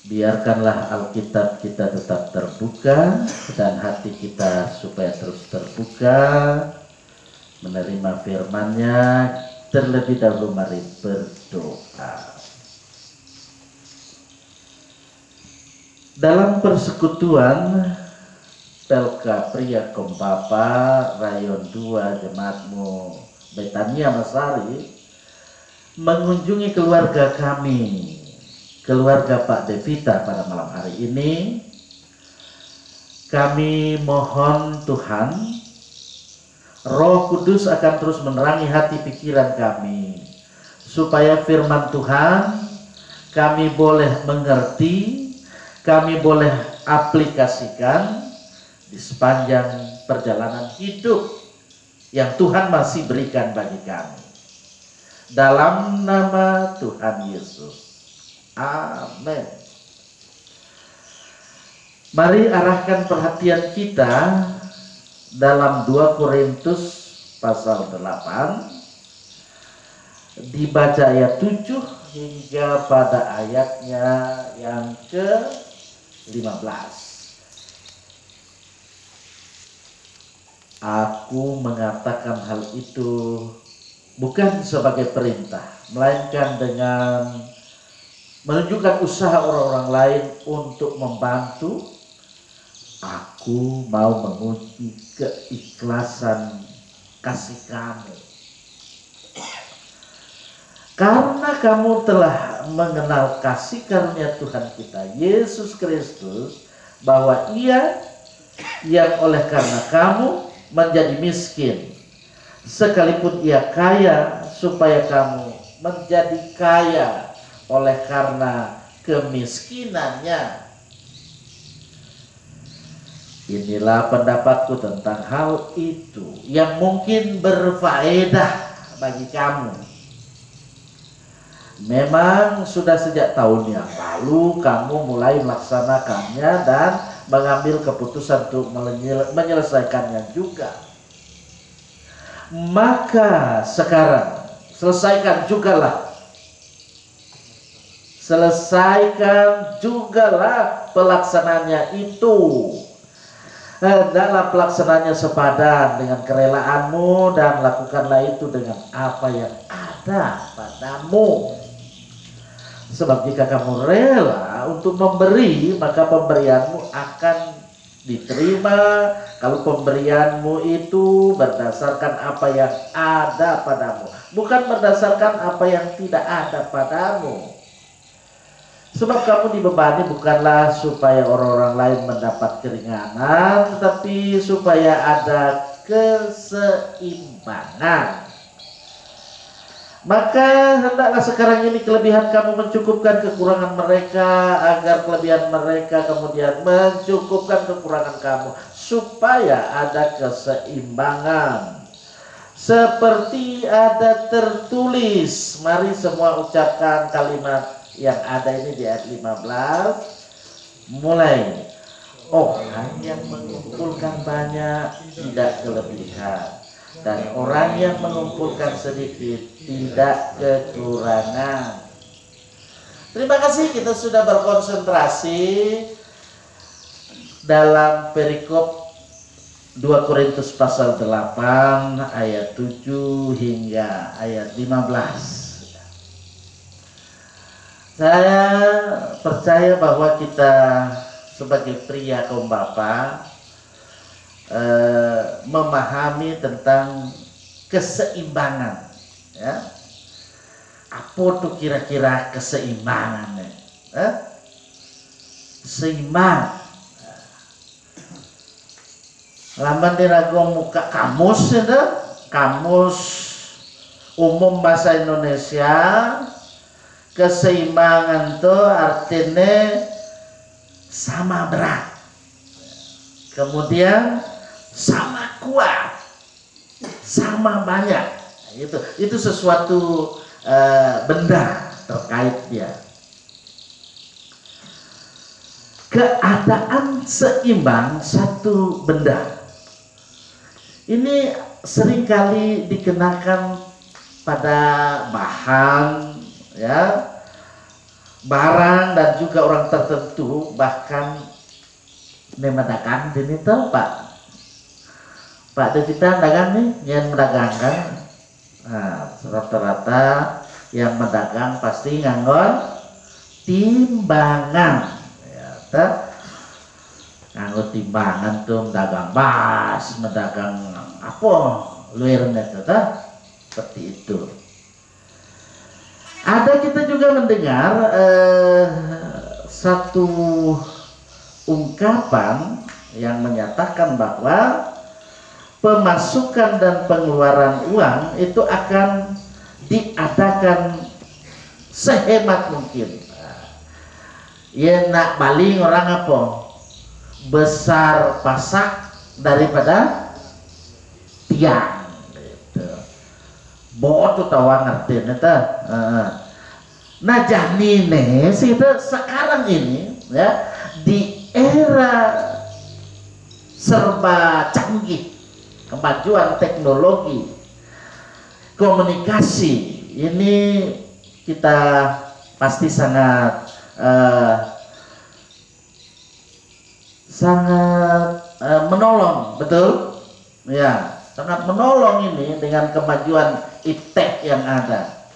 Biarkanlah Alkitab kita tetap terbuka dan hati kita supaya terus terbuka menerima firman-Nya. Terlebih dahulu mari berdoa. Dalam persekutuan Pelka Pria Kompapa Rayon 2 Jemaatmu Betania Masari mengunjungi keluarga kami, keluarga Pak Devita pada malam hari ini. Kami mohon Tuhan, Roh Kudus akan terus menerangi hati pikiran kami, supaya firman Tuhan kami boleh mengerti, kami boleh aplikasikan di sepanjang perjalanan hidup yang Tuhan masih berikan bagi kami. Dalam nama Tuhan Yesus. Amin. Mari arahkan perhatian kita dalam 2 Korintus pasal 8, dibaca ayat 7 hingga pada ayatnya yang ke-15. Aku mengatakan hal itu bukan sebagai perintah, melainkan dengan menunjukkan usaha orang-orang lain untuk membantu. Aku mau menguji keikhlasan kasih kamu, karena kamu telah mengenal kasih karunia Tuhan kita Yesus Kristus, bahwa Ia yang oleh karena kamu menjadi miskin, sekalipun Ia kaya, supaya kamu menjadi kaya oleh karena kemiskinannya. Inilah pendapatku tentang hal itu yang mungkin berfaedah bagi kamu. Memang sudah sejak tahun yang lalu kamu mulai melaksanakannya dan mengambil keputusan untuk menyelesaikannya juga. Maka sekarang selesaikan jugalah pelaksananya itu. Dalam pelaksananya sepadan dengan kerelaanmu, dan lakukanlah itu dengan apa yang ada padamu. Sebab jika kamu rela untuk memberi, maka pemberianmu akan diterima. Kalau pemberianmu itu berdasarkan apa yang ada padamu, bukan berdasarkan apa yang tidak ada padamu. Sebab kamu dibebani bukanlah supaya orang-orang lain mendapat keringanan, tetapi supaya ada keseimbangan. Maka hendaklah sekarang ini kelebihan kamu mencukupkan kekurangan mereka, agar kelebihan mereka kemudian mencukupkan kekurangan kamu, supaya ada keseimbangan. Seperti ada tertulis, mari semua ucapkan kalimat yang ada ini di ayat 15 mulai. Orang yang mengumpulkan banyak tidak kelebihan, dan orang yang mengumpulkan sedikit tidak kekurangan. Terima kasih, kita sudah berkonsentrasi dalam perikop 2 Korintus pasal 8 ayat 7 hingga ayat 15. Saya percaya bahwa kita sebagai pria kaum bapa memahami tentang keseimbangan, ya. Apa tuh kira-kira keseimbangannya? Seimbang. Laman diragong muka kamus itu, kamus umum bahasa Indonesia. Keseimbangan itu artinya sama berat, kemudian sama kuat, sama banyak. Itu sesuatu benda terkait dia. Keadaan seimbang satu benda ini seringkali dikenakan pada bahan, ya, barang dan juga orang tertentu, bahkan memadakan ini tuh Pak Devita dagang nih, yang mendagangkan. Nah, rata-rata yang mendagang pasti nganggon timbangan, ya, nganggo timbangan tuh mendagang bas, mendagang apa, luirnya tuh, seperti itu. Ada kita juga mendengar satu ungkapan yang menyatakan bahwa pemasukan dan pengeluaran uang itu akan diadakan sehemat mungkin. Ya nak baling orang apa? Besar pasak daripada tiang. Bawa tuh tawa ngerti neta. Nah janine sih itu sekarang ini ya di era serba canggih, kemajuan teknologi, komunikasi ini kita pasti sangat menolong, betul ya, sangat menolong ini dengan kemajuan iptek yang ada.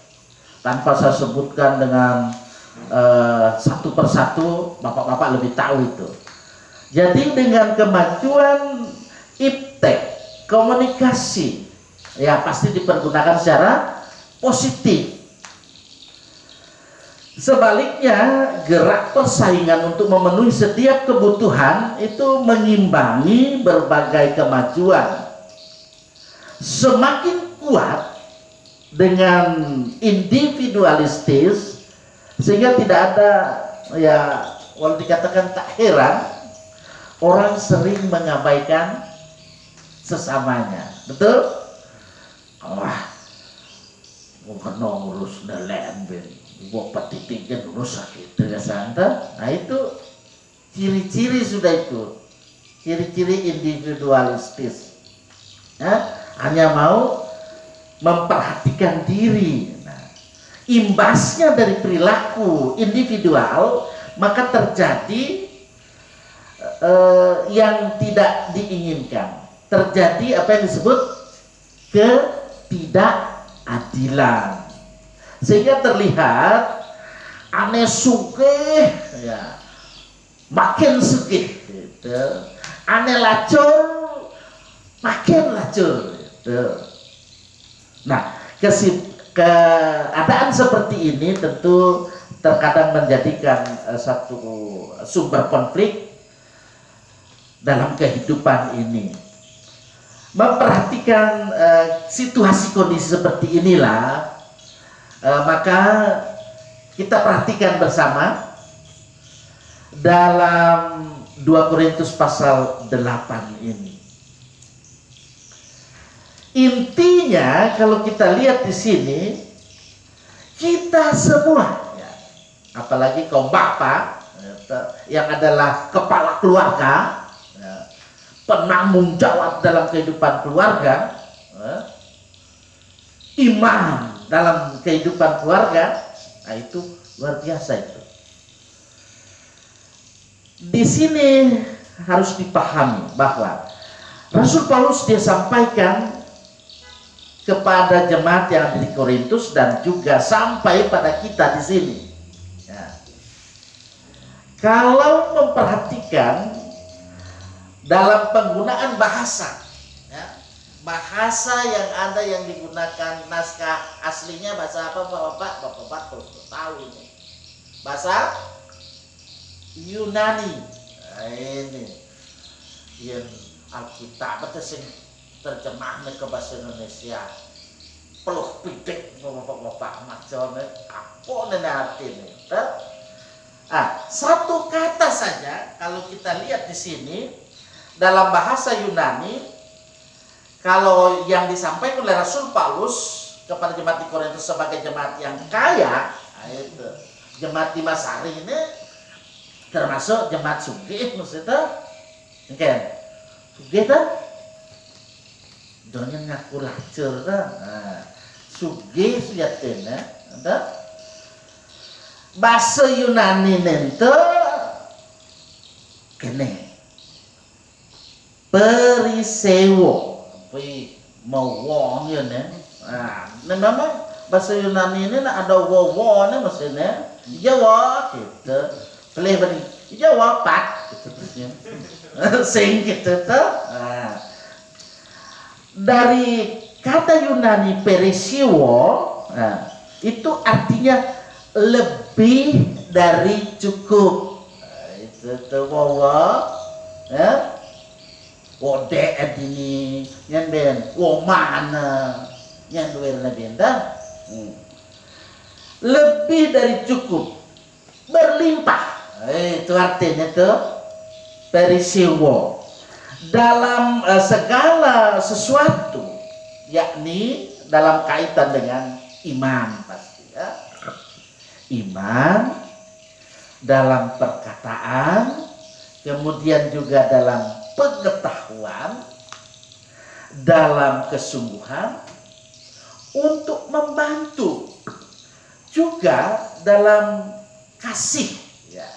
Tanpa saya sebutkan dengan satu persatu, bapak-bapak lebih tahu itu. Jadi dengan kemajuan iptek, komunikasi ya pasti dipergunakan secara positif. Sebaliknya, gerak persaingan untuk memenuhi setiap kebutuhan itu mengimbangi berbagai kemajuan. Semakin kuat dengan individualistis, sehingga tidak ada, ya walau dikatakan tak heran, orang sering mengabaikan sesamanya. Betul? Wah, bukan ngurus dalen ben. Buat petitiknya rusak itu ya santa. Nah itu ciri-ciri sudah itu, ciri-ciri individualistis. Nah, hanya mau memperhatikan diri. Nah, imbasnya dari perilaku individual maka terjadi yang tidak diinginkan. Terjadi apa yang disebut ketidakadilan. Sehingga terlihat aneh sugih ya makin sugih gitu. Aneh lacur makin lacur gitu. Nah, keadaan seperti ini tentu terkadang menjadikan satu sumber konflik dalam kehidupan ini. Memperhatikan situasi kondisi seperti inilah, maka kita perhatikan bersama dalam 2 Korintus pasal 8 ini. Intinya kalau kita lihat di sini, kita semua ya, apalagi kaum bapak yang adalah kepala keluarga ya, penanggung jawab dalam kehidupan keluarga, imam dalam kehidupan keluarga, nah itu luar biasa itu. Di sini harus dipahami bahwa Rasul Paulus dia sampaikan kepada jemaat yang ada di Korintus dan juga sampai pada kita di sini. Ya. Kalau memperhatikan dalam penggunaan bahasa, ya, bahasa yang ada yang digunakan naskah aslinya bahasa apa bapak tahu ini, bahasa Yunani. Nah, ini yang Alkitab itu terjemahnya ke bahasa Indonesia peluh pidik bapak macamnya apa artinya. Satu kata saja kalau kita lihat di sini dalam bahasa Yunani, kalau yang disampaikan oleh Rasul Paulus kepada jemaat di Korintus sebagai jemaat yang kaya, itu jemaat di Masari ini termasuk jemaat sugih maksudnya, kan? Sugih tak? Jangan ngaku lacur tak? Sugih lihat kena, tak? bahasa Yunani nente kene perisewo mau wong ya nih. Nah memang bahasa Yunani ini ada wo nih maksudnya Jawa gitu boleh beri Jawa pat gitu terusnya sing gitu tuh. Dari kata Yunani perisewo itu artinya lebih dari cukup. Itu tuh wawa ya wode ini yang den wo mana yang duel den dah lebih dari cukup berlimpah. Itu artinya tuh perisewo dalam segala sesuatu, yakni dalam kaitan dengan iman pasti ya. Iman dalam perkataan, kemudian juga dalam pengetahuan, dalam kesungguhan untuk membantu, juga dalam kasih ya,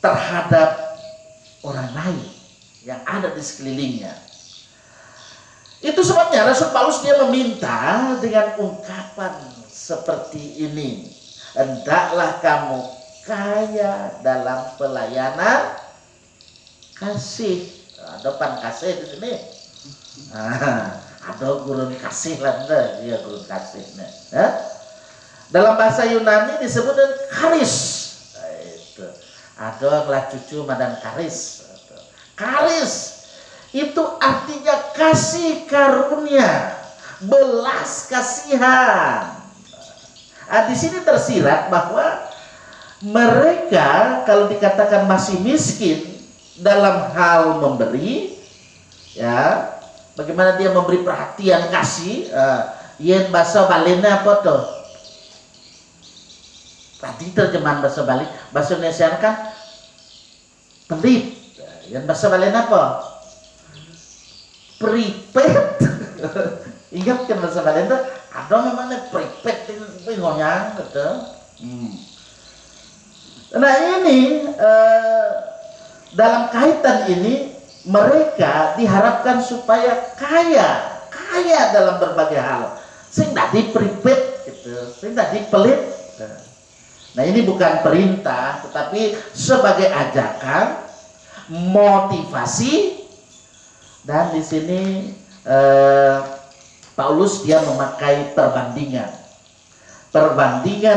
terhadap orang lain yang ada di sekelilingnya. Itu sebabnya Rasul Paulus dia meminta dengan ungkapan seperti ini, hendaklah kamu kaya dalam pelayanan kasih. Ada pan kasih di sini. Ada gurun kasih lah, dia gurun kasih. Dalam bahasa Yunani disebut dengan karis. Itu ada lah cucu madan karis. Karis itu artinya kasih karunia, belas kasihan. Di sini tersirat bahwa mereka kalau dikatakan masih miskin dalam hal memberi, ya, bagaimana dia memberi perhatian kasih, yen bahasa Balena apa tuh? Tadi terjemahan bahasa Bali, bahasa Indonesia kan pelit, yen bahasa Balena apa? Prepaid. Ingat kan bahasa Balena ada namanya prepaid ngonya gitu. Nah ini dalam kaitan ini mereka diharapkan supaya kaya dalam berbagai hal, sehingga dipripet gitu, sehingga dipelit. Nah ini bukan perintah, tetapi sebagai ajakan, motivasi, dan di sini Paulus dia memakai perbandingan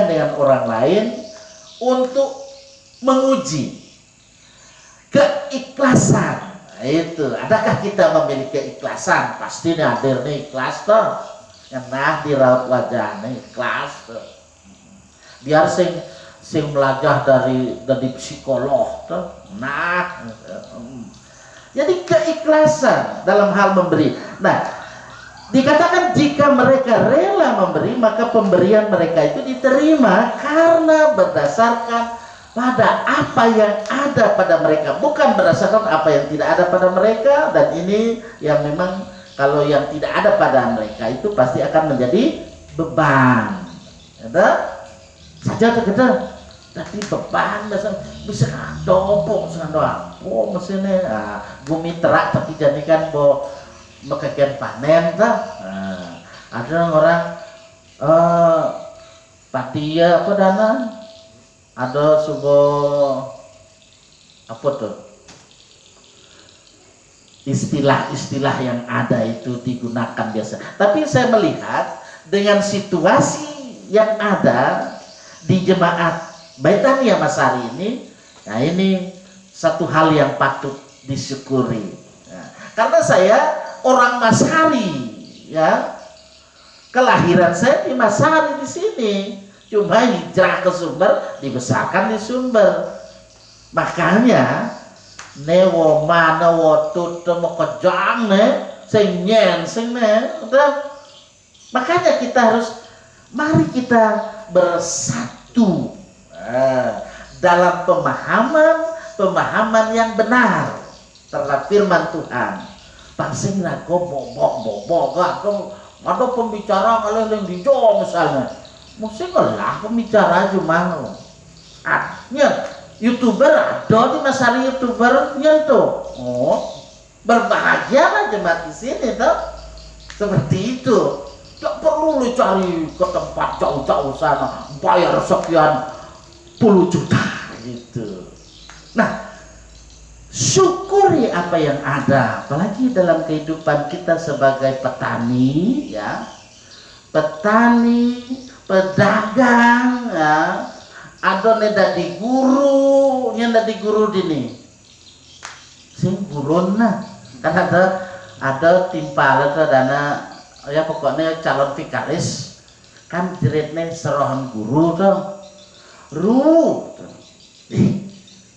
dengan orang lain untuk menguji keikhlasan. Itu adakah kita memiliki keikhlasan? Pasti nih hadir nih ikhlas toh, nah di raut wajahnya ikhlas toh. Biar sing belajar dari psikolog toh, nah jadi keikhlasan dalam hal memberi. Nah dikatakan jika mereka rela memberi, maka pemberian mereka itu diterima karena berdasarkan pada apa yang ada pada mereka, bukan berdasarkan apa yang tidak ada pada mereka. Dan ini yang memang kalau yang tidak ada pada mereka itu pasti akan menjadi beban. Ada saja terkadang tapi beban bisa dompok doang. Oh mesinnya bumi terak tapi jadikan bo mekakian panen tak. Ada orang patia apa dana, ada sebuah apa tuh istilah-istilah yang ada itu digunakan biasa. Tapi saya melihat dengan situasi yang ada di jemaat Baitania Masari ini, nah ini satu hal yang patut disyukuri. Karena saya orang Masari, ya, kelahiran saya di Masari di sini. Cuma hijrah ke Sumber, dibesarkan di Sumber. Makanya newo mana waktu temu kejang sing nyen sing makanya kita harus mari kita bersatu dalam pemahaman yang benar terhadap firman Tuhan. Pangsing rago bobok ada pembicara kalau yang dijo misalnya mesti lah pembicara cuma YouTuber ada di Masari YouTubernya tuh. Oh, berbahagialah jemaat di sini tuh. Seperti itu. Tidak perlu lu cari ke tempat jauh-jauh sana, bayar sekian puluh juta gitu. Nah, syukuri apa yang ada, apalagi dalam kehidupan kita sebagai petani, ya, petani, pedagang, ya. Ada neda di guru, nyenda di guru dini, sing gurun nah, kan ada timpal atau dana, ya pokoknya calon vikaris, kan jeritnya serohan guru tuh,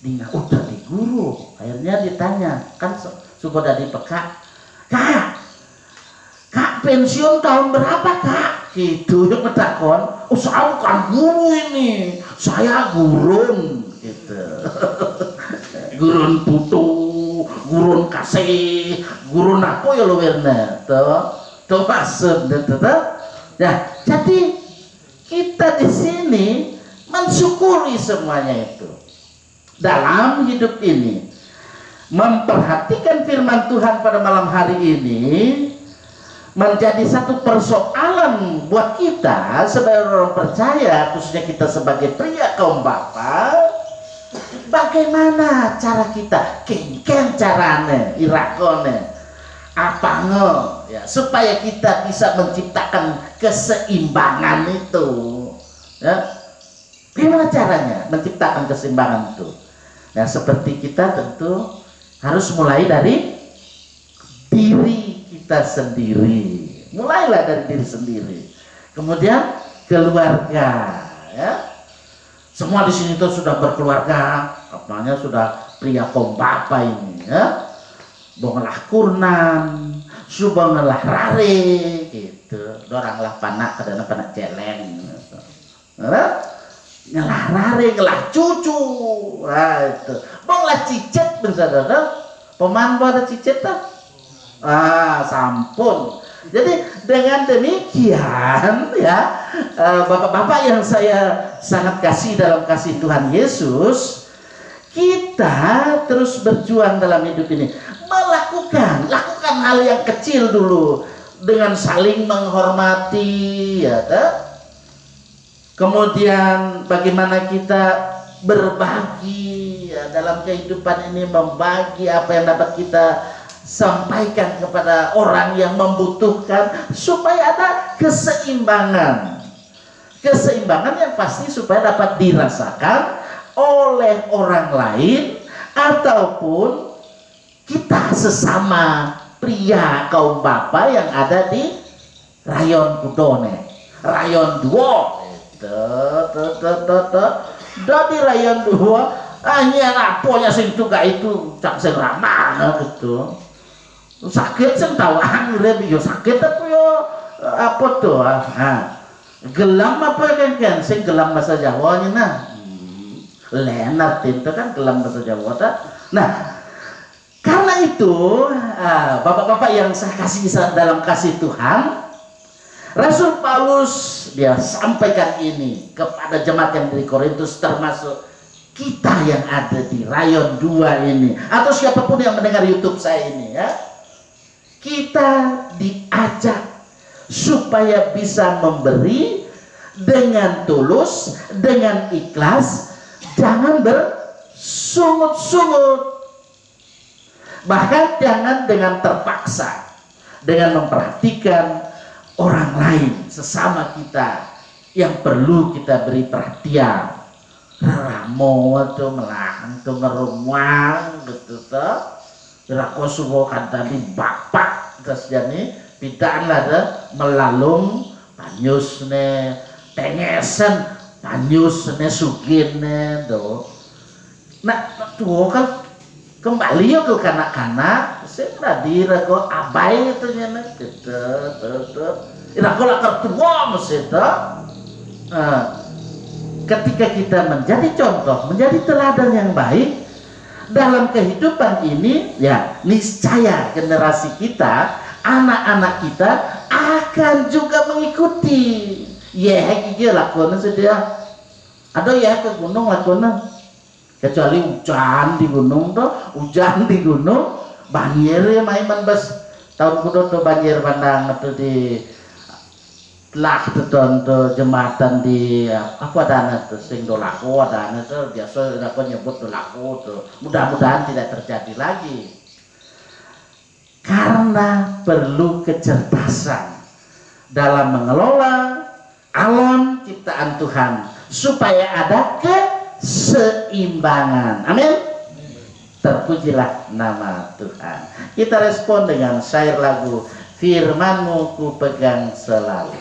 dia udah di guru, akhirnya ditanya, kan sudah dari peka, kak pensiun tahun berapa kak? Gitu yang mentakon, saya bukan guru ini, saya gurun, gitu. Gurun putu, gurun kasih, gurun apa ya lo Werner, tuh maksud, tuh. Nah, jadi kita di sini mensyukuri semuanya itu dalam hidup ini, memperhatikan firman Tuhan pada malam hari ini. Menjadi satu persoalan buat kita sebagai orang percaya, khususnya kita sebagai pria kaum bapa. Bagaimana cara kita, kengken carane, irakone, apa ya, supaya kita bisa menciptakan keseimbangan itu, ya. Gimana caranya menciptakan keseimbangan itu? Nah, seperti kita tentu harus mulai dari diri kita sendiri, mulailah dari diri sendiri, kemudian keluarga, ya. Semua di sini tuh sudah berkeluarga, apalagi sudah pria kaum bapa ini, ya. Bongelah kurnan, subongelah rare, gitu. Doranglah panak, kadang panak celeng, gitu. Ngelah rare, ngelah cucu, nah, itu. Bonglah cicet, bersaudara, peman ada cicet tuh. Sampun. Jadi dengan demikian, ya, bapak-bapak yang saya sangat kasih dalam kasih Tuhan Yesus, kita terus berjuang dalam hidup ini, lakukan hal yang kecil dulu dengan saling menghormati, ya, kemudian bagaimana kita berbagi, ya, dalam kehidupan ini, membagi apa yang dapat kita sampaikan kepada orang yang membutuhkan, supaya ada keseimbangan yang pasti supaya dapat dirasakan oleh orang lain ataupun kita sesama pria kaum bapa yang ada di rayon Kudone, rayon 2 dari rayon 2 hanya laponya sing juga itu cak sing ramah gitu. Sakit sing tawang yo sakit apa yo apa tuh, gelam apa kan sing gelam bahasa Jawa nya nah, lenat itu kan gelam bahasa Jawa ta. Nah, karena itu bapak-bapak yang saya kasih dalam kasih Tuhan, Rasul Paulus dia sampaikan ini kepada jemaat yang di Korintus, termasuk kita yang ada di rayon 2 ini, atau siapapun yang mendengar YouTube saya ini, ya. Kita diajak supaya bisa memberi dengan tulus, dengan ikhlas, jangan bersungut-sungut, bahkan jangan dengan terpaksa, dengan memperhatikan orang lain, sesama kita yang perlu kita beri perhatian. Ramo atau melang atau ngerumang gitu toh. Rako suwo kan tadi bapak terus jadi bidaan ada melalung panyusne tengesen panyusne sugine do. Nah tuh kan kembali ya ke kanak-kanak saya tadi rako abai itu nyana gitu rako lakar tua mesti toh. Ketika kita menjadi contoh, menjadi teladan yang baik dalam kehidupan ini, ya niscaya generasi kita, anak-anak kita akan juga mengikuti. Ya, gitu lakukan saja. Ada ya ke gunung lakona, kecuali hujan di gunung tuh, hujan di gunung, banjir ya maiman bas tahun kudu tuh banjir bandang atau di lah tuh jembatan di apa dana tuh sing dolaku dana tuh biasa aku nyebut dolaku tuh, mudah-mudahan tidak terjadi lagi karena perlu kecerdasan dalam mengelola alam ciptaan Tuhan supaya ada keseimbangan. Amin. Terpujilah nama Tuhan. Kita respon dengan syair lagu Firman-Mu ku pegang selalu.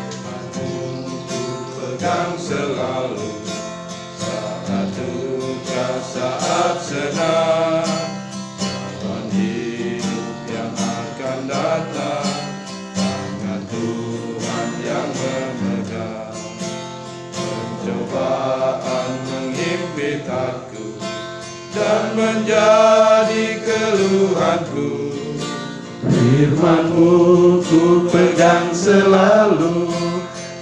Firman-Mu ku pegang selalu, saat duka saat senang, jalan hidup yang akan datang, tangan Tuhan yang memegang. Pencobaan menghimpit aku dan menjadi keluhanku. Firman-Mu ku pegang selalu,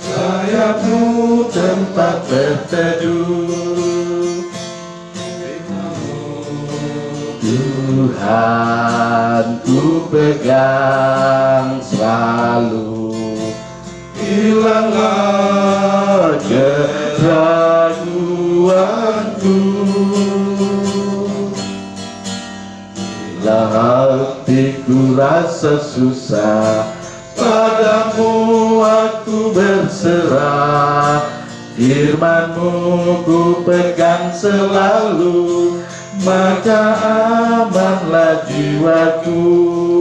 sayap-Mu tempat berteduh. Tuhan ku pegang selalu, Hilanglah keraguanku, bila hatiku rasa susah, padamu aku berserah. Firman-Mu ku pegang selalu, maka amanlah jiwaku.